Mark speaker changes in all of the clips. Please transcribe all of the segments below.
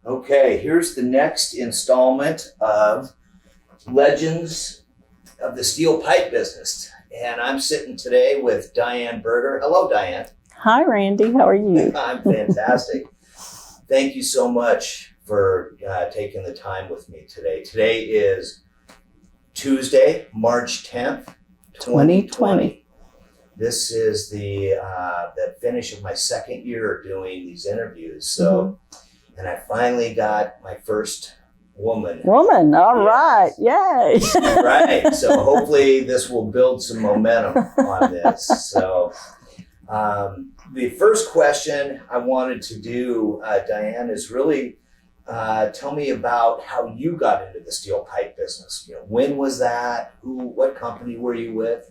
Speaker 1: Okay, here's the next installment of Legends of the Steel Pipe Business. And I'm sitting today with Dianne Berger. Hello, Dianne.
Speaker 2: Hi, Randy. How are you?
Speaker 1: I'm fantastic. Thank you so much for taking the time with me today. Today is Tuesday, March 10th, 2020. This is the finish of my second year doing these interviews. So, and I finally got my first woman.
Speaker 2: All right. Yay.
Speaker 1: Right. So hopefully this will build some momentum on this. So the first question I wanted to do, Dianne, is really tell me about how you got into the steel pipe business. You know, when was that? What company were you with?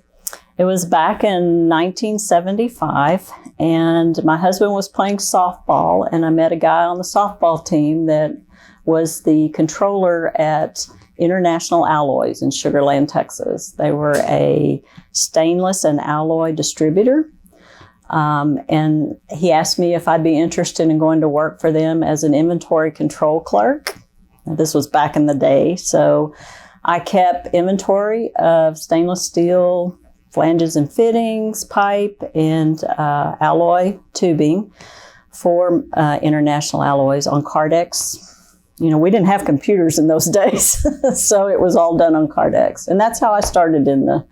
Speaker 2: It was back in 1975, and my husband was playing softball, and I met a guy on the softball team that was the controller at International Alloys in Sugar Land, Texas. They were a stainless and alloy distributor. And he asked me if I'd be interested in going to work for them as an inventory control clerk. This was back in the day. So I kept inventory of stainless steel flanges and fittings, pipe, and alloy tubing for International Alloys on Cardex. You know, we didn't have computers in those days, so it was all done on Cardex. And that's how I started in the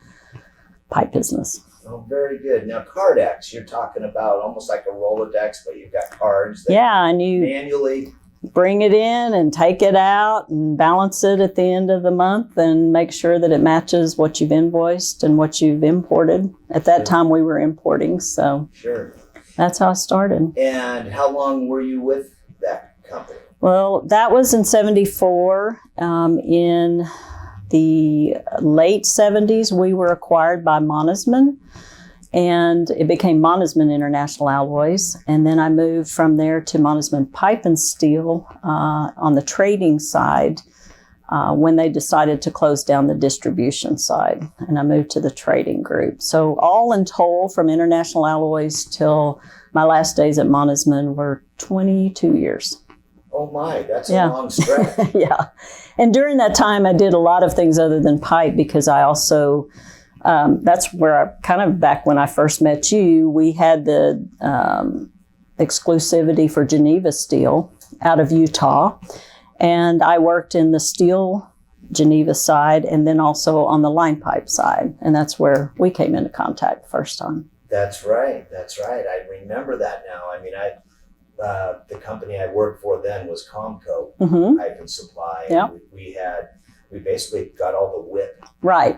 Speaker 2: pipe business.
Speaker 1: Oh, very good. Now, Cardex, you're talking about almost like a Rolodex, but you've got cards that
Speaker 2: and you
Speaker 1: manually
Speaker 2: bring it in and take it out and balance it at the end of the month and make sure that it matches what you've invoiced and what you've imported. At that time, we were importing, so
Speaker 1: sure.
Speaker 2: That's how I started.
Speaker 1: And how long were you with that company?
Speaker 2: Well, that was in 74. In the late 70s, we were acquired by Monisman, and it became Monisman International Alloys. And then I moved from there to Monisman Pipe and Steel on the trading side when they decided to close down the distribution side. And I moved to the trading group. So all in total, from International Alloys till my last days at Monisman were 22 years.
Speaker 1: Oh my, that's a long stretch.
Speaker 2: Yeah. And during that time, I did a lot of things other than pipe because I also, that's where I kind of, back when I first met you, we had the exclusivity for Geneva Steel out of Utah. And I worked in the steel Geneva side and then also on the line pipe side. And that's where we came into contact the first time.
Speaker 1: That's right. I remember that now. I mean, the company I worked for then was Comco Pipe and Supply. And we basically got all the whip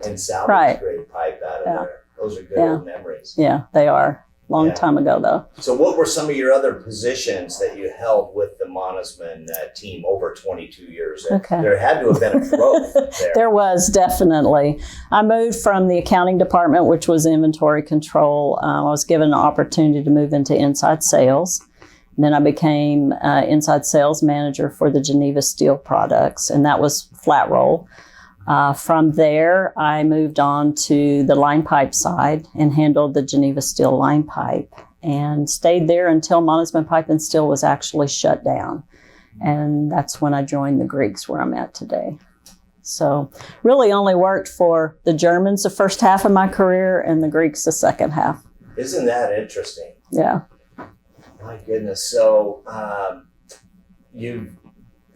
Speaker 1: and salvage grade pipe out of there. Those are good old memories.
Speaker 2: Yeah, they are. Long time ago, though.
Speaker 1: So what were some of your other positions that you held with the Monisman team over 22 years?
Speaker 2: Okay.
Speaker 1: There had to have been a growth there.
Speaker 2: There was, definitely. I moved from the accounting department, which was inventory control. I was given an opportunity to move into inside sales. And then I became inside sales manager for the Geneva Steel products, and that was flat roll. From there, I moved on to the line pipe side and handled the Geneva Steel line pipe and stayed there until Monisman Pipe and Steel was actually shut down. And that's when I joined the Greeks, where I'm at today. So really only worked for the Germans the first half of my career and the Greeks the second half.
Speaker 1: Isn't that interesting?
Speaker 2: Yeah.
Speaker 1: My goodness. So you,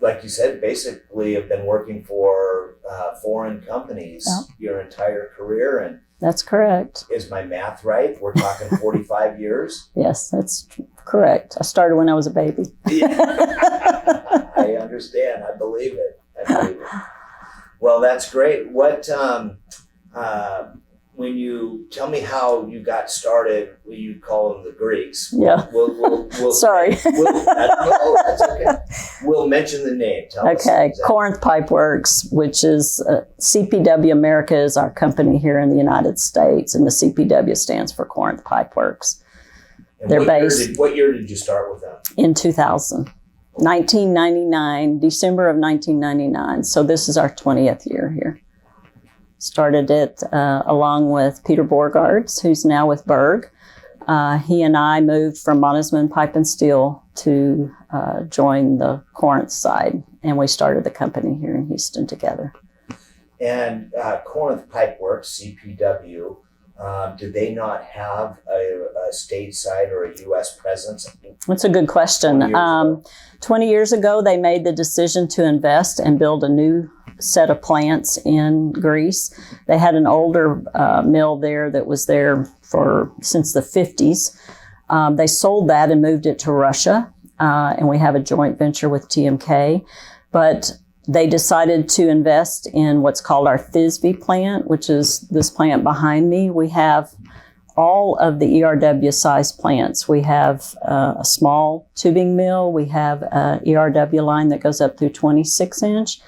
Speaker 1: like you said, basically have been working for foreign companies your entire career. And
Speaker 2: that's correct.
Speaker 1: Is my math right? We're talking 45 years?
Speaker 2: Yes, that's correct. I started when I was a baby.
Speaker 1: I understand. I believe it. Well, that's great. What, when you tell me how you got started, you call them the Greeks.
Speaker 2: Yeah.
Speaker 1: We'll
Speaker 2: Sorry.
Speaker 1: That's okay. We'll mention the name. Tell us exactly.
Speaker 2: Corinth Pipe Works, which is CPW America, is our company here in the United States, and the CPW stands for Corinth Pipe Works.
Speaker 1: And what year did you start with them?
Speaker 2: In 2000. 1999, December of 1999. So this is our 20th year here. Started it along with Peter Borgards, who's now with Berg. he and I moved from Montezuma Pipe and Steel to join the Corinth side, and we started the company here in Houston together.
Speaker 1: And Corinth Pipe Works, CPW, did they not have a stateside or a U.S. presence?
Speaker 2: That's a good question. 20 years ago, they made the decision to invest and build a new set of plants in Greece. They had an older mill there that was there since the 50s. They sold that and moved it to Russia, and we have a joint venture with TMK. But they decided to invest in what's called our Thisbe plant, which is this plant behind me. We have all of the ERW size plants. We have a small tubing mill. We have an ERW line that goes up through 26 inch.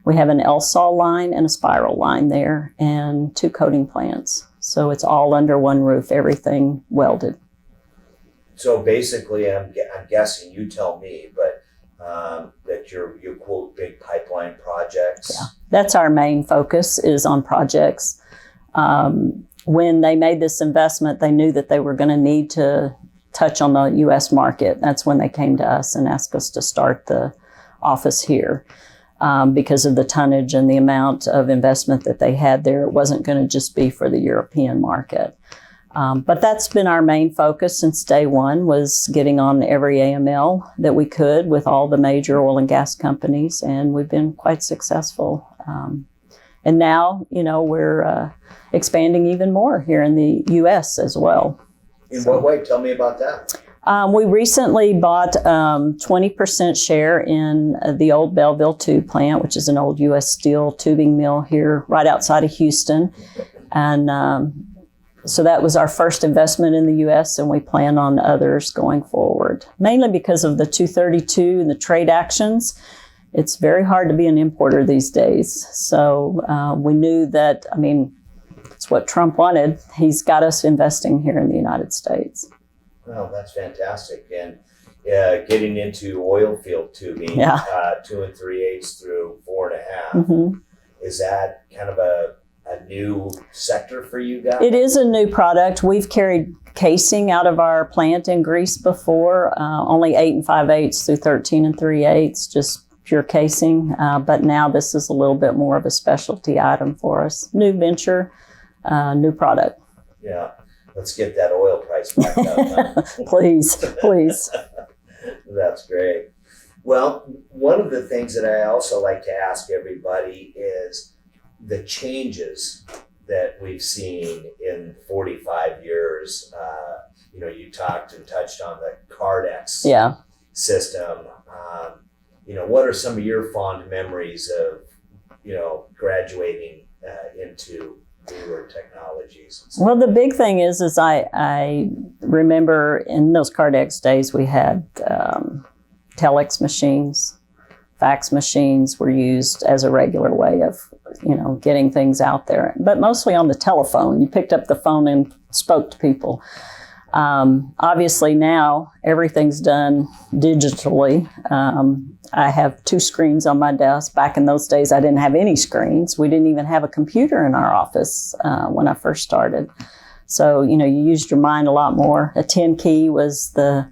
Speaker 2: We have an LSAW line and a spiral line there, and 2 coating plants. So it's all under one roof, everything welded.
Speaker 1: So basically, I'm guessing, you tell me, but that you quote big pipeline projects.
Speaker 2: Yeah, that's our main focus, is on projects. When they made this investment, they knew that they were going to need to touch on the U.S. market. That's when they came to us and asked us to start the office here. Because of the tonnage and the amount of investment that they had there, it wasn't going to just be for the European market. But that's been our main focus since day one, was getting on every AML that we could with all the major oil and gas companies, and we've been quite successful. And now, we're expanding even more here in the U.S. as well.
Speaker 1: In what way? Tell me about that.
Speaker 2: We recently bought 20% share in the old Belleville tube plant, which is an old U.S. steel tubing mill here right outside of Houston. And so that was our first investment in the U.S., and we plan on others going forward, mainly because of the 232 and the trade actions. It's very hard to be an importer these days. So we knew that, it's what Trump wanted. He's got us investing here in the United States.
Speaker 1: Well, that's fantastic. And getting into oil field tubing, 2 3/8 through 4.5,
Speaker 2: Mm-hmm.
Speaker 1: is that kind of a new sector for you guys?
Speaker 2: It is a new product. We've carried casing out of our plant in Greece before, only 8 5/8 through 13 3/8, just pure casing. But now this is a little bit more of a specialty item for us. New venture, new product.
Speaker 1: Yeah. Let's get that oil price back up. Huh?
Speaker 2: Please.
Speaker 1: That's great. Well, one of the things that I also like to ask everybody is the changes that we've seen in 45 years. You talked and touched on the Cardex system. What are some of your fond memories of, graduating into newer technologies?
Speaker 2: Well, the big thing is I remember in those Cardex days we had telex machines, fax machines were used as a regular way of getting things out there, but mostly on the telephone. You picked up the phone and spoke to people. Obviously now everything's done digitally. I have 2 screens on my desk. Back in those days, I didn't have any screens. We didn't even have a computer in our office when I first started. So, you used your mind a lot more. A 10 key was the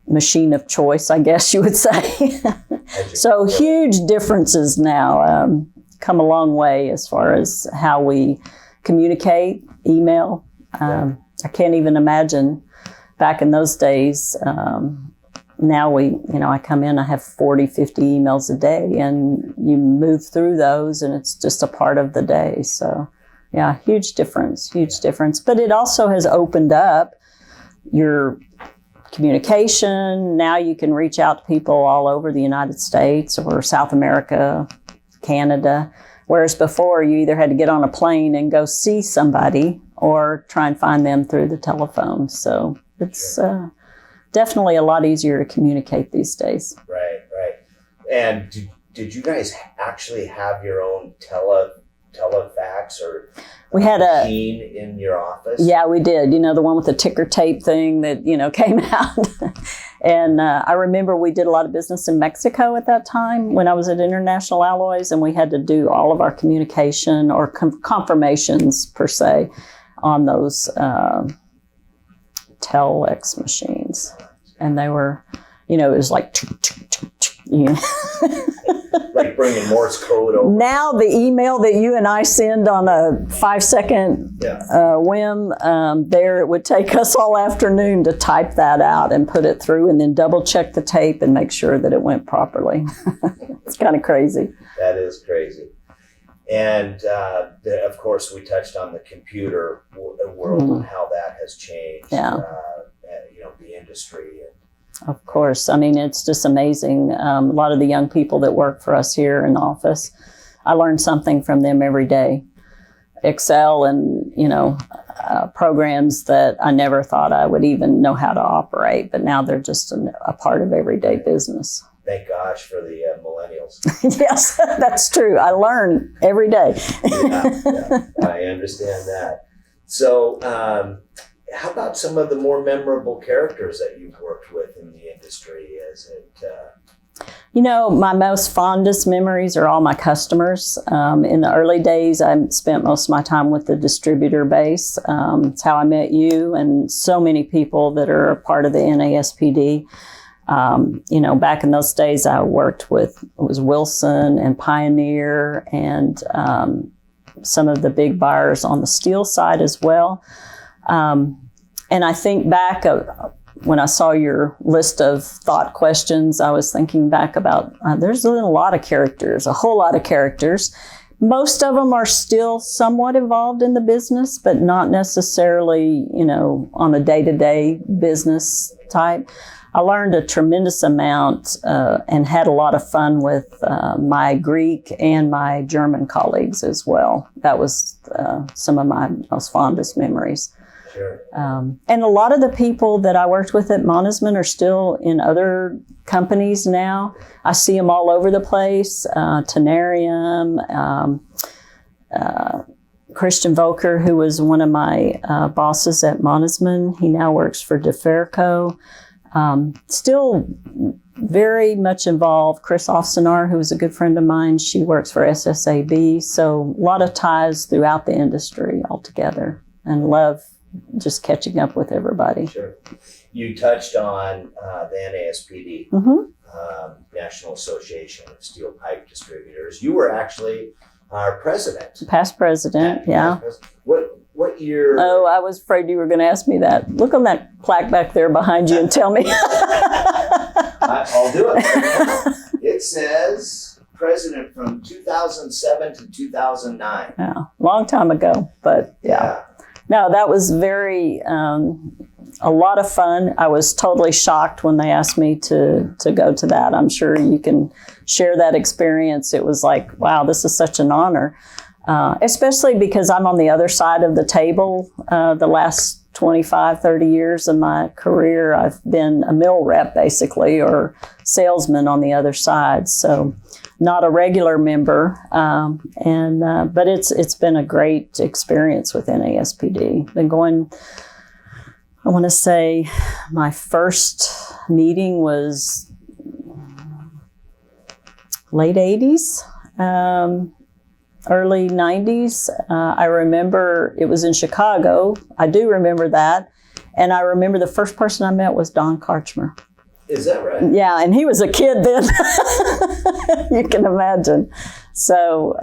Speaker 2: machine of choice, I guess you would say. So huge differences now. Come a long way as far as how we communicate, email. I can't even imagine back in those days. Now I come in, I have 40, 50 emails a day, and you move through those and it's just a part of the day. So yeah, huge difference. But it also has opened up your communication. Now you can reach out to people all over the United States or South America, Canada. Whereas before you either had to get on a plane and go see somebody or try and find them through the telephone. So it's definitely a lot easier to communicate these days.
Speaker 1: Right. And did you guys actually have your own telefax or
Speaker 2: we had
Speaker 1: machine in your office?
Speaker 2: Yeah, we did. The one with the ticker tape thing that, came out. And I remember we did a lot of business in Mexico at that time when I was at International Alloys, and we had to do all of our communication or confirmations per se on those telex machines. And they were, it was like,
Speaker 1: like bringing Morse code over.
Speaker 2: Now the email that you and I send on a 5-second whim, it would take us all afternoon to type that out and put it through and then double check the tape and make sure that it went properly. It's kind of crazy.
Speaker 1: That is crazy. And of course, we touched on the computer world and how that has changed. The industry.
Speaker 2: Of course. I mean, it's just amazing. A lot of the young people that work for us here in the office, I learn something from them every day. Excel and, programs that I never thought I would even know how to operate, but now they're just a part of everyday business.
Speaker 1: Thank gosh for the millennials.
Speaker 2: Yes, that's true. I learn every day.
Speaker 1: I understand that. So, how about some of the more memorable characters that you've worked with in the industry?
Speaker 2: My most fondest memories are all my customers. In the early days, I spent most of my time with the distributor base. It's how I met you and so many people that are a part of the NASPD. Back in those days, I worked with, it was Wilson and Pioneer and some of the big buyers on the steel side as well. And I think back when I saw your list of thought questions, I was thinking back about there's a lot of characters, a whole lot of characters. Most of them are still somewhat involved in the business, but not necessarily, on a day-to-day business type. I learned a tremendous amount and had a lot of fun with my Greek and my German colleagues as well. That was some of my most fondest memories.
Speaker 1: Sure.
Speaker 2: And a lot of the people that I worked with at Monisman are still in other companies now. I see them all over the place. Tenarium, Christian Volker, who was one of my bosses at Monisman. He now works for DeFerco. Still very much involved. Chris Offsenar, who is a good friend of mine, she works for SSAB. So a lot of ties throughout the industry altogether, and love just catching up with everybody.
Speaker 1: Sure. You touched on the NASPD, National Association of Steel Pipe Distributors. You were actually our president.
Speaker 2: Past president, yeah.
Speaker 1: What year?
Speaker 2: Oh, I was afraid you were going to ask me that. Look on that plaque back there behind you and tell me.
Speaker 1: I'll do it. It says president from 2007 to 2009.
Speaker 2: Yeah, long time ago, but yeah. No, that was very, a lot of fun. I was totally shocked when they asked me to go to that. I'm sure you can share that experience. It was like, wow, this is such an honor. Especially because I'm on the other side of the table. The last 25, 30 years of my career, I've been a mill rep basically, or salesman on the other side. So not a regular member, but it's been a great experience with NASPD. Been going, I want to say my first meeting was late 80s. Early 90s. I remember it was in Chicago. I do remember that. And I remember the first person I met was Don Karchmer.
Speaker 1: Is that right?
Speaker 2: Yeah, and he was a kid then. You can imagine. So,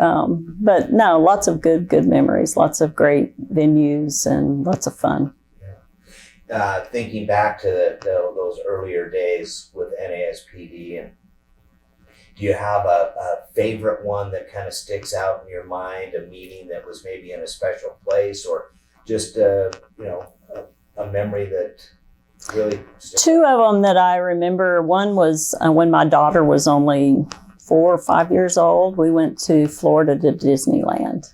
Speaker 2: but no, lots of good memories, lots of great venues and lots of fun.
Speaker 1: Yeah. Thinking back to those earlier days with NASPD, and do you have a favorite one that kind of sticks out in your mind, a meeting that was maybe in a special place, or just a memory that really sticks
Speaker 2: Two
Speaker 1: out?
Speaker 2: of them that I remember. One was when my daughter was only 4 or 5 years old. We went to Florida to Disneyland.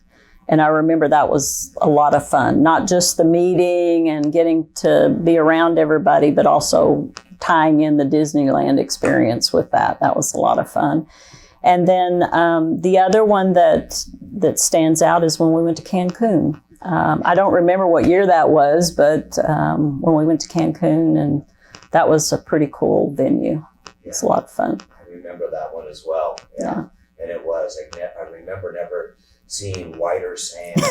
Speaker 2: And I remember that was a lot of fun, not just the meeting and getting to be around everybody, but also tying in the Disneyland experience with that. That was a lot of fun. And then the other one that stands out is when we went to Cancun. I don't remember what year that was, but when we went to Cancun, and that was a pretty cool venue. It's a lot of fun.
Speaker 1: I remember that one as well. Yeah. And it was, I remember never seeing whiter sand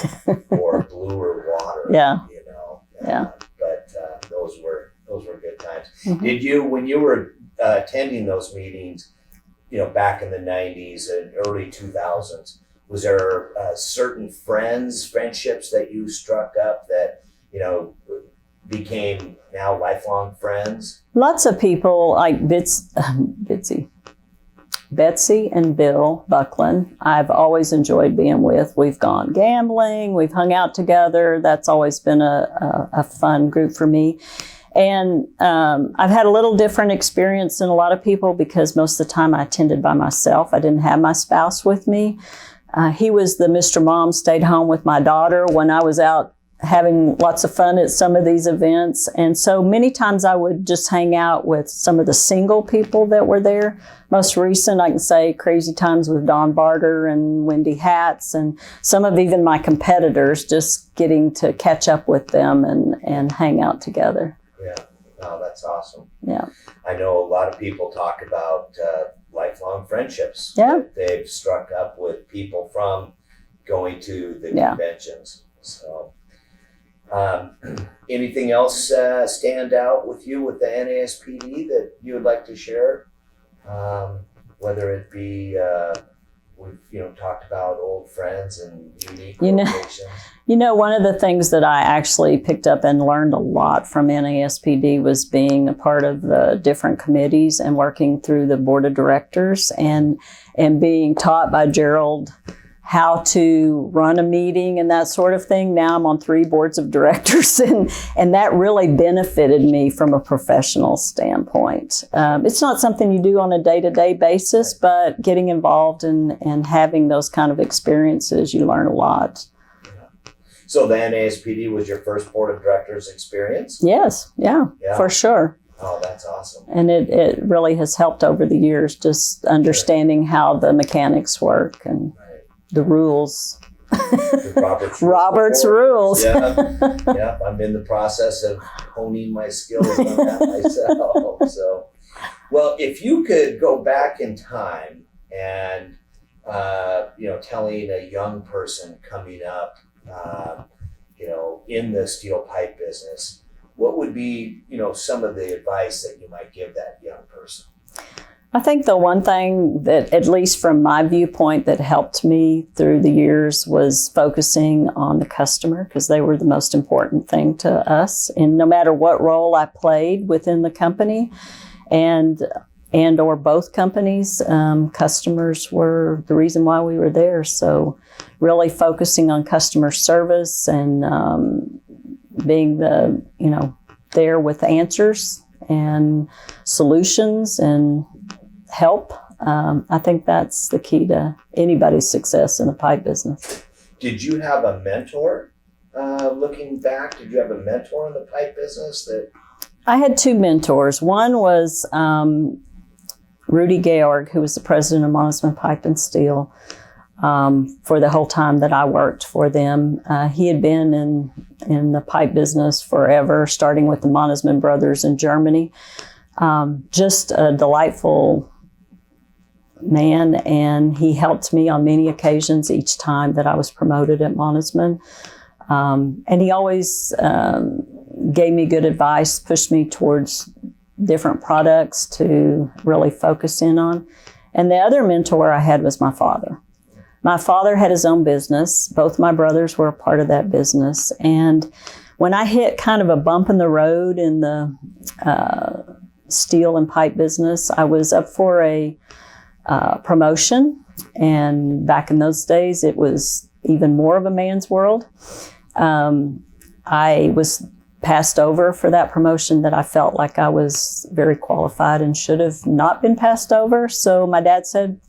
Speaker 1: or bluer water.
Speaker 2: Yeah.
Speaker 1: But those
Speaker 2: Mhm.
Speaker 1: Did you, when you were attending those meetings, back in the 90s and early 2000s, was there certain friendships that you struck up that, became now lifelong friends?
Speaker 2: Lots of people like Betsy and Bill Buckland, I've always enjoyed being with. We've gone gambling, we've hung out together. That's always been a fun group for me. And I've had a little different experience than a lot of people because most of the time I attended by myself. I didn't have my spouse with me. He was the Mr. Mom, stayed home with my daughter when I was out having lots of fun at some of these events. And so many times I would just hang out with some of the single people that were there. Most recent, I can say Crazy Times with Don Barter and Wendy Hatz and some of even my competitors, just getting to catch up with them and hang out together.
Speaker 1: Yeah, no, that's awesome.
Speaker 2: Yeah.
Speaker 1: I know a lot of people talk about lifelong friendships.
Speaker 2: Yeah.
Speaker 1: That they've struck up with people from going to the
Speaker 2: Yeah.
Speaker 1: conventions. So, anything else stand out with you with the NASPD that you would like to share? Whether it be we've talked about old friends and unique locations.
Speaker 2: One of the things that I actually picked up and learned a lot from NASPD was being a part of the different committees and working through the board of directors and being taught by Gerald how to run a meeting and that sort of thing. Now I'm on 3 boards of directors and that really benefited me from a professional standpoint. It's not something you do on a day-to-day basis, but getting involved and having those kind of experiences, you learn a lot.
Speaker 1: So the NASPD was your first board of directors experience?
Speaker 2: Yes, yeah. For sure.
Speaker 1: Oh, that's awesome.
Speaker 2: And it really has helped over the years, just understanding how the mechanics work and the rules.
Speaker 1: The
Speaker 2: Robert's rules.
Speaker 1: Yeah, I'm in the process of honing my skills on that myself. So, well, if you could go back in time and, telling a young person coming up, in the steel pipe business, what would be, some of the advice that you might give that young person?
Speaker 2: I think the one thing that, at least from my viewpoint, that helped me through the years was focusing on the customer, because they were the most important thing to us. And no matter what role I played within the company and or both companies, customers were the reason why we were there. So really focusing on customer service and being there with answers and solutions and help. I think that's the key to anybody's success in the pipe business.
Speaker 1: Did you have a mentor? Looking back, did you have a mentor in the pipe business?
Speaker 2: I had 2 mentors. One was Rudy Georg, who was the president of Monisman Pipe and Steel for the whole time that I worked for them. He had been in the pipe business forever, starting with the Monisman brothers in Germany. Just a delightful man, and he helped me on many occasions each time that I was promoted at Monisman. And he always gave me good advice, pushed me towards different products to really focus in on. And the other mentor I had was my father. My father had his own business. Both my brothers were a part of that business. And when I hit kind of a bump in the road in the steel and pipe business, I was up for a promotion. And back in those days, it was even more of a man's world. I was passed over for that promotion that I felt like I was very qualified and should have not been passed over. So my dad said,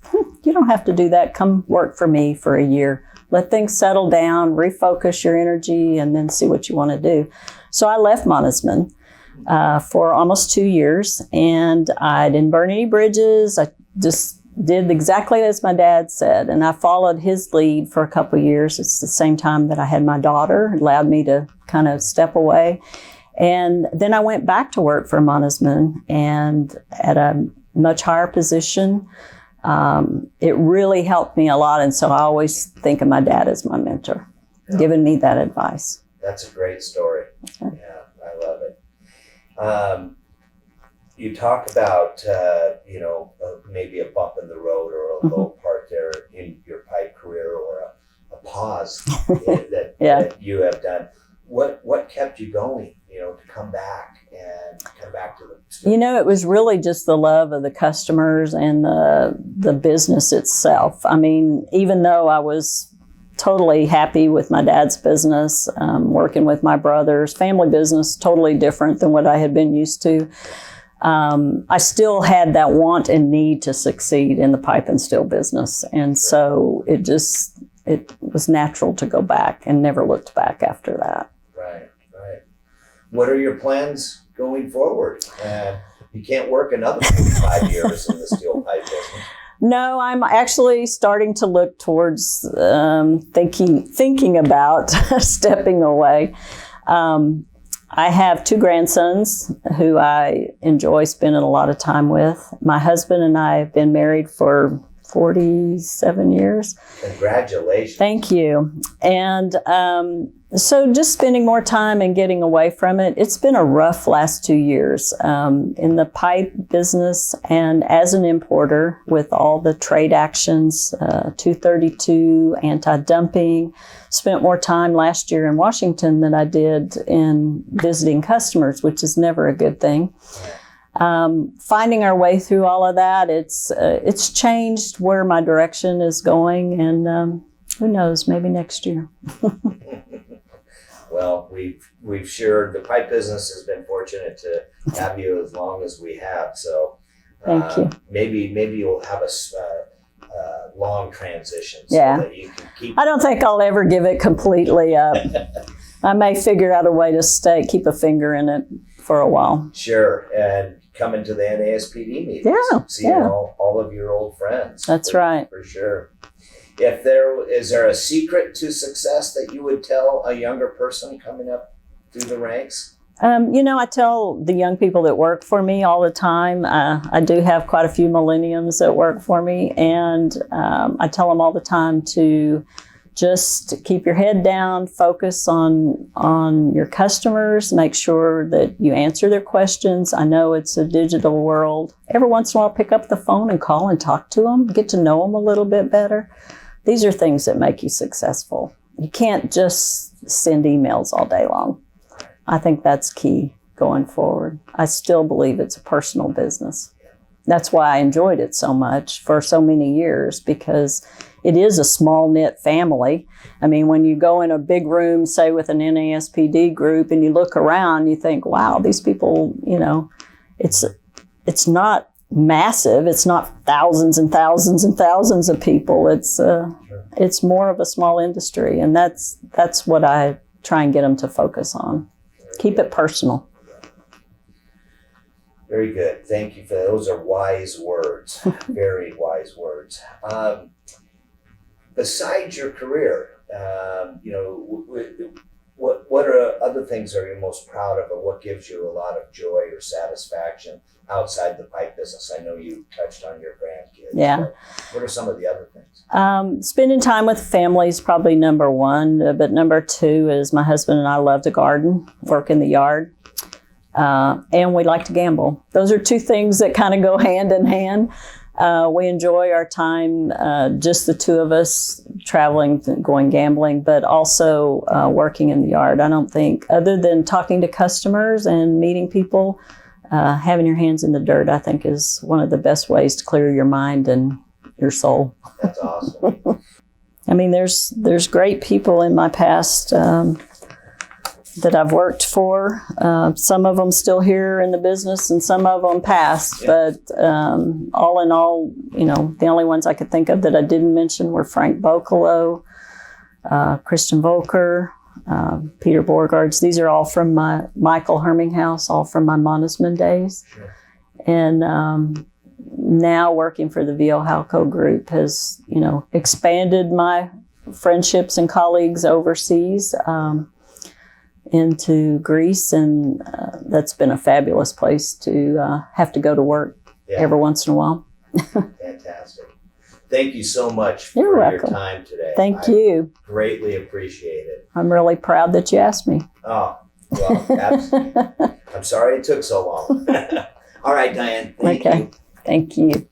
Speaker 2: you don't have to do that. Come work for me for a year. Let things settle down, refocus your energy, and then see what you want to do. So I left Monisman for almost 2 years, and I didn't burn any bridges. I just did exactly as my dad said, and I followed his lead for a couple of years. It's the same time that I had my daughter. It allowed me to kind of step away. And then I went back to work for Monisman, and at a much higher position. It really helped me a lot, and so I always think of my dad as my mentor, giving me that advice.
Speaker 1: That's a great story.
Speaker 2: Okay.
Speaker 1: Yeah, I love it. you talk about, maybe a bump in the road or a low part there in your pipe career, or a pause that, that you have done. What kept you going, to come back to the...
Speaker 2: It was really just the love of the customers and the business itself. I mean, even though I was totally happy with my dad's business, working with my brothers, family business, totally different than what I had been used to. I still had that want and need to succeed in the pipe and steel business. And so it was natural to go back, and never looked back after that.
Speaker 1: Right. What are your plans going forward? You can't work another 45 years in the steel pipe business.
Speaker 2: No, I'm actually starting to look towards thinking about stepping away. I have 2 grandsons who I enjoy spending a lot of time with. My husband and I have been married for 47 years.
Speaker 1: Congratulations.
Speaker 2: Thank you. And so just spending more time and getting away from it. It's been a rough last 2 years in the pipe business, and as an importer with all the trade actions, 232, anti-dumping. Spent more time last year in Washington than I did in visiting customers, which is never a good thing. Finding our way through all of that, it's changed where my direction is going, and who knows, maybe next year.
Speaker 1: Well, we've sure the pipe business has been fortunate to have you as long as we have. So
Speaker 2: thank you.
Speaker 1: Maybe you'll have a long transition so that you can keep.
Speaker 2: I don't think I'll ever give it completely up. I may figure out a way to keep a finger in it for a while.
Speaker 1: Sure, and coming to the NASPD meetings, seeing all of your old friends.
Speaker 2: That's right.
Speaker 1: For sure. Is there a secret to success that you would tell a younger person coming up through the ranks?
Speaker 2: I tell the young people that work for me all the time. I do have quite a few millenniums that work for me, and I tell them all the time to just keep your head down, focus on your customers, make sure that you answer their questions. I know it's a digital world. Every once in a while, pick up the phone and call and talk to them, get to know them a little bit better. These are things that make you successful. You can't just send emails all day long. I think that's key going forward. I still believe it's a personal business. That's why I enjoyed it so much for so many years, because it is a small knit family. I mean, when you go in a big room, say with an NASPD group, and you look around, you think, wow, these people, it's not massive. It's not thousands and thousands and thousands of people. It's more of a small industry, and that's what I try and get them to focus on. Keep it personal.
Speaker 1: Very good. Thank you for those. Are wise words. Very wise words. Besides your career, what are other things are you most proud of, or what gives you a lot of joy or satisfaction outside the pipe business? I know you touched on your grandkids.
Speaker 2: Yeah.
Speaker 1: What are some of the other things?
Speaker 2: Spending time with family is probably number one, but number two is my husband and I love to garden, work in the yard, and we like to gamble. Those are two things that kind of go hand in hand. We enjoy our time, just the two of us, traveling, going gambling, but also working in the yard. I don't think, other than talking to customers and meeting people, having your hands in the dirt, I think, is one of the best ways to clear your mind and your soul.
Speaker 1: That's awesome.
Speaker 2: I mean, there's great people in my past that I've worked for. Some of them still here in the business, and some of them passed. Yeah. But all in all, the only ones I could think of that I didn't mention were Frank Bocolo, Kristen Volker, Peter Borgards. These are all from my Michael Herminghaus, all from my Monisman days. Sure. And now working for the VO Halco Group has, expanded my friendships and colleagues overseas. Into Greece, and that's been a fabulous place to have to go to work every once in a while.
Speaker 1: Fantastic. Thank you so much for your time today.
Speaker 2: Thank you.
Speaker 1: Greatly appreciate it.
Speaker 2: I'm really proud that you asked me.
Speaker 1: Oh, well, absolutely. I'm sorry it took so long. All right, Diane. Thank
Speaker 2: Okay.
Speaker 1: you.
Speaker 2: Thank you.